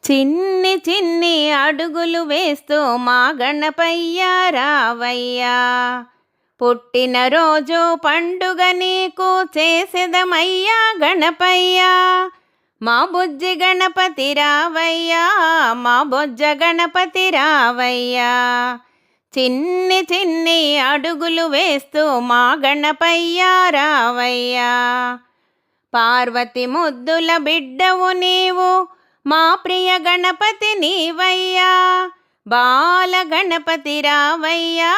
చిన్ని చిన్ని అడుగులు వేస్తూ మా గణపయ్య రావయ్యా. పుట్టినరోజు పండుగ నీకు చేసేదమయ్యా గణపయ్యా. మా బుజ్జి గణపతి రావయ్యా, మా బొజ్జ గణపతి రావయ్యా. చిన్ని చిన్ని అడుగులు వేస్తూ మా గణపయ్య రావయ్యా. పార్వతి ముద్దుల బిడ్డవు నీవు, మా ప్రియ గణపతి నీవయ్యా. బాల గణపతి రావయ్యా,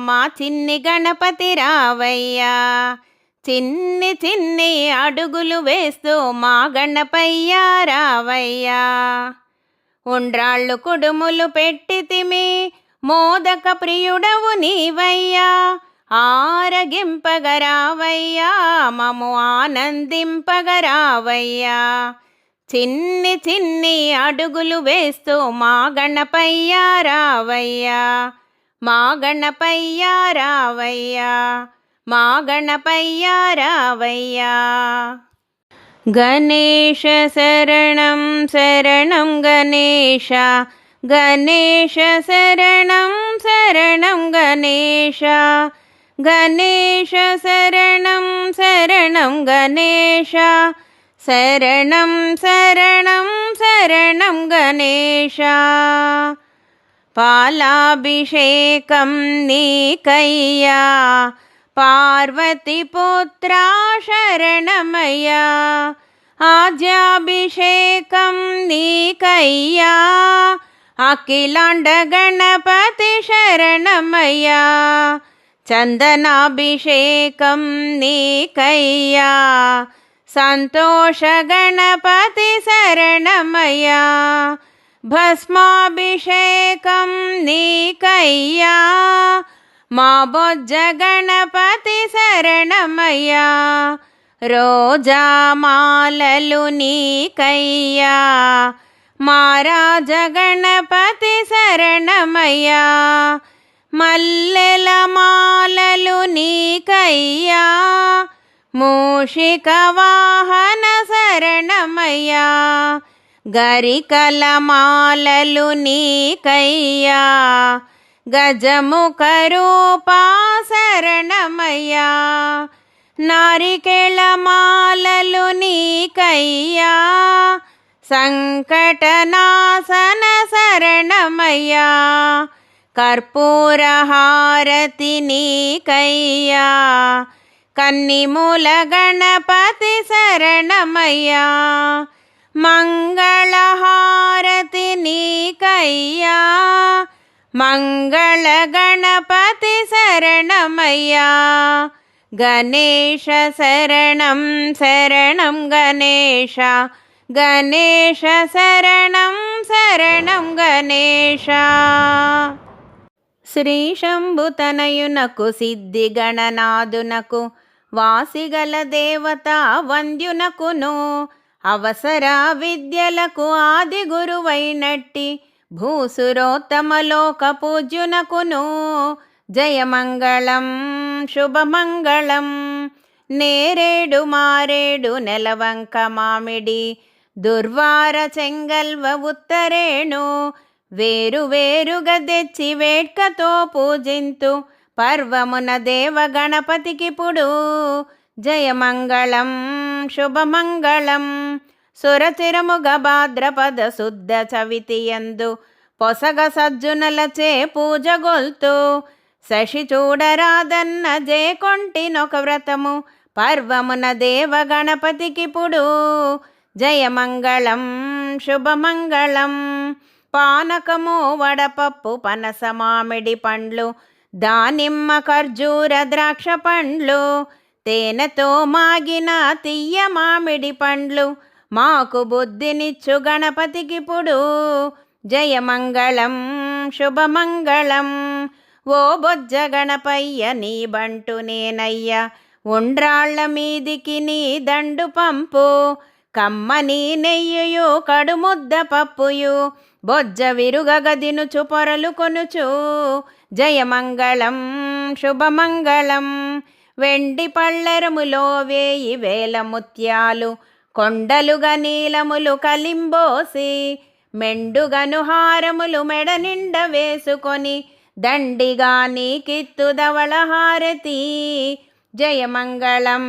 మా చిన్ని గణపతి రావయ్యా. చిన్ని చిన్ని అడుగులు వేస్తూ మా గణపయ్య రావయ్యా. ఉండ్రాళ్ళు కుడుములు పెట్టితిమి, మోదక ప్రియుడవు నీవయ్యా. ఆరగింపగరావయ్యా, మము ఆనందింపగరావయ్యా. చిన్ని చిన్ని అడుగులు వేస్తూ మా గణపయ్య రావయ్యా. మా గణపయ్య రావయ్యా, మా గణపయ్య రావయ్యా. గణేశ శరణం శరణం గణేశ, గణేశ శరణం శరణం గణేశ. గణేశ శరణం శరణం గణేశ, శరణం శరణం శరణం గణేశ. పాలాభిషేకం నీకయ్యా, పార్వతి పుత్రా శరణమయ్యా. ఆజ్యాభిషేకం నీకయ్యా, అఖిలాండ గణపతి శరణమయ్యా. చందనాభిషేకం నీకయ్యా, సంతోష గణపతి శరణమయ్యా. భస్మాభిషేకం నీకయ్యా, మా బొజ్జ గణపతి శరణమయ్యా. రోజామాలలు నీకయ్యా, మా రాజ గణపతి శరణమయ్యా. మల్లెల మాలలు నీకయ్యా, మూషిక వాహన శరణమయ్యా. గరికల మాలలు నీకయ్యా, గజముఖ రూపా శరణమయ్యా. నారికేళ మాలలు నీకయ్యా, సంకటనాశన శరణమయ్యా. కర్పూర హారతి నీకయ్యా, కన్నిమూల గణపతి శరణమయ్యా. మంగళహారతి నీకయ్యా, మంగళ గణపతి శరణమయ్యా. గణేశ శరణం శరణం గణేశ, గణేశ శరణం శరణం గణేశ. శ్రీ శంభుతనయునకు సిద్ధి గణనాదునకు, వాసిగల దేవత వంద్యునకును, అవసర విద్యలకు ఆది గురువైనట్టి భూసురోత్తమలోక పూజ్యునకును. జయమంగళం శుభమంగళం. నేరేడు మారేడు నెలవంక మామిడి, దుర్వార చెంగల్వ ఉత్తరేణు, వేరు వేరుగా తెచ్చి వేట్కతో పూజింతు పర్వమున దేవ గణపతికిప్పుడు. జయమంగళం శుభమంగళం. సురచిరముగ భాద్రపద శుద్ధ చవితియందు పొసగ సజ్జునలచే పూజగొల్తు, శశి చూడరాదన్న జేకొంటినొక వ్రతము పర్వమున దేవ గణపతికిప్పుడు. జయమంగళం శుభమంగళం. పానకము వడపప్పు పనస మామిడి పండ్లు, దానిమ్మ ఖర్జూర ద్రాక్ష పండ్లు, తేనెతో మాగిన తియ్య మామిడి పండ్లు, మాకు బుద్ధినిచ్చు గణపతికిప్పుడు. జయమంగళం శుభమంగళం. ఓ బొజ్జ గణపయ్య నీ బంటు నేనయ్య, ఉండ్రాళ్ళ మీదికి నీ దండు పంపు, కమ్మని నెయ్యయు కడుముద్ద పప్పుయు, బొజ్జ విరుగగదినుచు పొరలు కొనుచు. జయమంగళం శుభమంగళం. వెండి పళ్ళెరములో 1000 ముత్యాలు, కొండలుగా నీలములు కలింబోసి, మెండుగను హారములు మెడ నిండ వేసుకొని దండిగా నీకిత్తుదవళ హారతి. జయమంగళం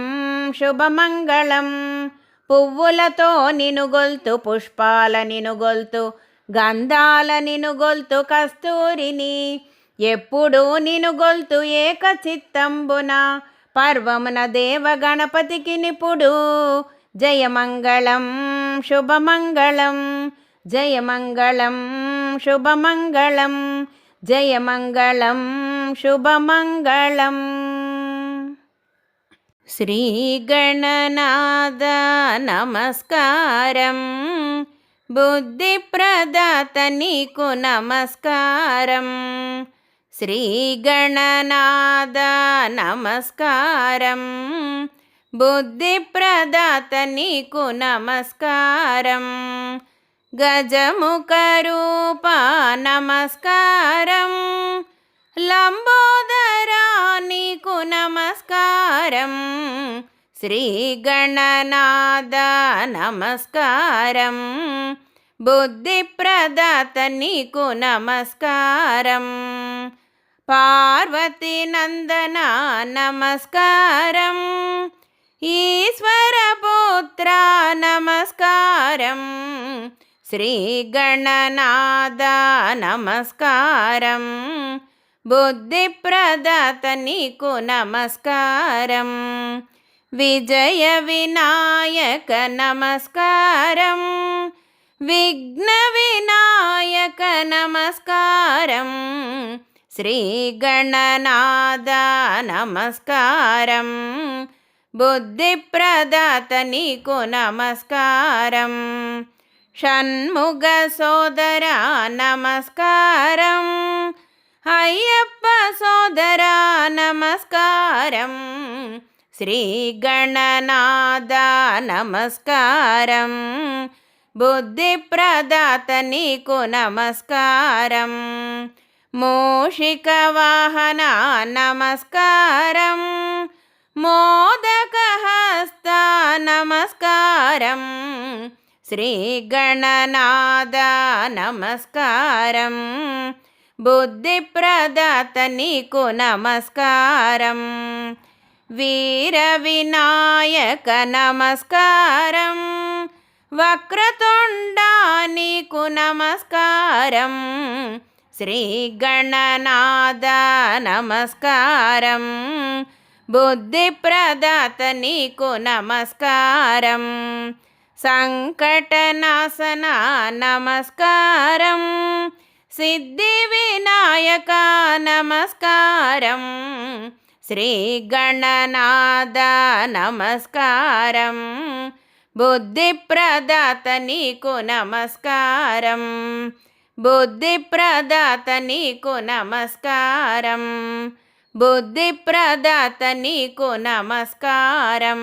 శుభమంగళం. పువ్వులతో నినుగొల్తు పుష్పాల నినుగొల్తు గంధాల నినుగొల్తు కస్తూరిని. ఎప్పుడు నినుగొల్తు ఏక చిత్తంబున పర్వమున దేవ గణపతికి నిపుడు. జయమంగళం శుభమంగళం. జయమంగళం శుభమంగళం. జయమంగళం శుభమంగళం. శ్రీ గణనాథ నమస్కారం. బుద్ధి ప్రదాత నీకు నమస్కారం. శ్రీ గణనాథ నమస్కారం. బుద్ధి ప్రదాత నీకు నమస్కారం. గజముఖ రూప నమస్కారం. లంబోదరా నీకు నమస్కారం. శ్రీ గణనాథ నమస్కారం. బుద్ధి ప్రదాత నీకు నమస్కారం. పార్వతీ నందన నమస్కారం. ఈశ్వర పుత్ర నమస్కారం. శ్రీ గణనాథ నమస్కారం. బుద్ధి ప్రదాత నీకు నమస్కారం. విజయ వినాయక నమస్కారం. విఘ్న వినాయక నమస్కారం. శ్రీ గణనాథ నమస్కారం. బుద్ధి ప్రదాత నీకు నమస్కారం. షణ్ముగ సోదర నమస్కారం. అయ్యప్ప సోదర నమస్కారం. శ్రీ గణనాథ నమస్కారం. బుద్ధి ప్రదాత నీకు నమస్కారం. మూషిక వాహన నమస్కారం. మోదక హస్త నమస్కారం. శ్రీ గణనాథ నమస్కారం. బుద్ధి ప్రదాత నీకు నమస్కారం. వీర వినాయక నమస్కారం. వక్రతుండ నీకు నమస్కారం. శ్రీ గణనాథ నమస్కారం. బుద్ధి ప్రదాత నీకు నమస్కారం. సంకటనాశన నమస్కారం. సిద్ధి వినాయక నమస్కారం. శ్రీ గణనాథ నమస్కారం. బుద్ధి ప్రదాత నీకు నమస్కారం. బుద్ధి ప్రదాత నీకు నమస్కారం. బుద్ధి ప్రదాత నీకు నమస్కారం.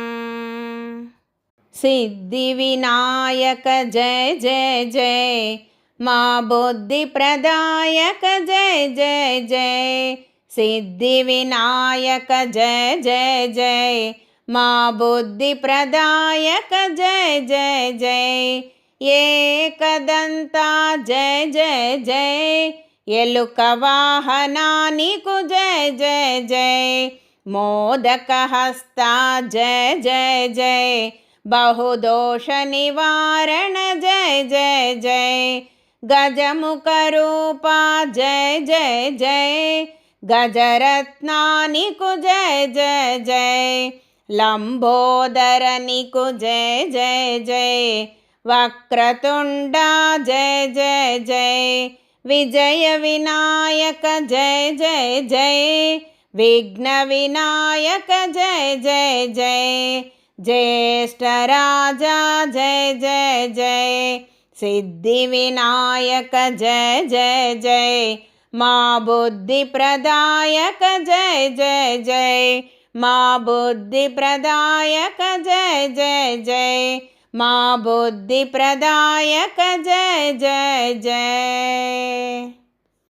సిద్ధి వినాయక జయ జయ జయ. మా బుద్ధి ప్రదాయక జయ జయ జయ. సిద్ధి వినాయక జయ జయ జయ. మా బుద్ధి ప్రదాయక జయ జయ జయ. ఏకదంత జయ జయ జయ. ఎలుక వాహనా నీకు జయ జయ జయ. మోదక హస్త జయ జయ జయ. బహుదోష నివారణ జయ జయ జయ. గజముఖ రూప జయ జయ జయ. గజరత్నా నీకు జయ జయ జయ. లంబోదర నీకు జయ జయ జయ. వక్రతుండ జయ జయ జయ. విజయ వినాయక జయ జయ జయ. విఘ్న వినాయక జయ జయ జయ. జ్యేష్ఠ రాజా జయ జయ జయ. సిద్ధి వినాయక జయ జయ జయ. మా బుద్ధి ప్రదాయక జయ జయ జయ. మా బుద్ధి ప్రదాయక జయ జయ జయ. మా బుద్ధి ప్రదాయక జయ జయ జయ.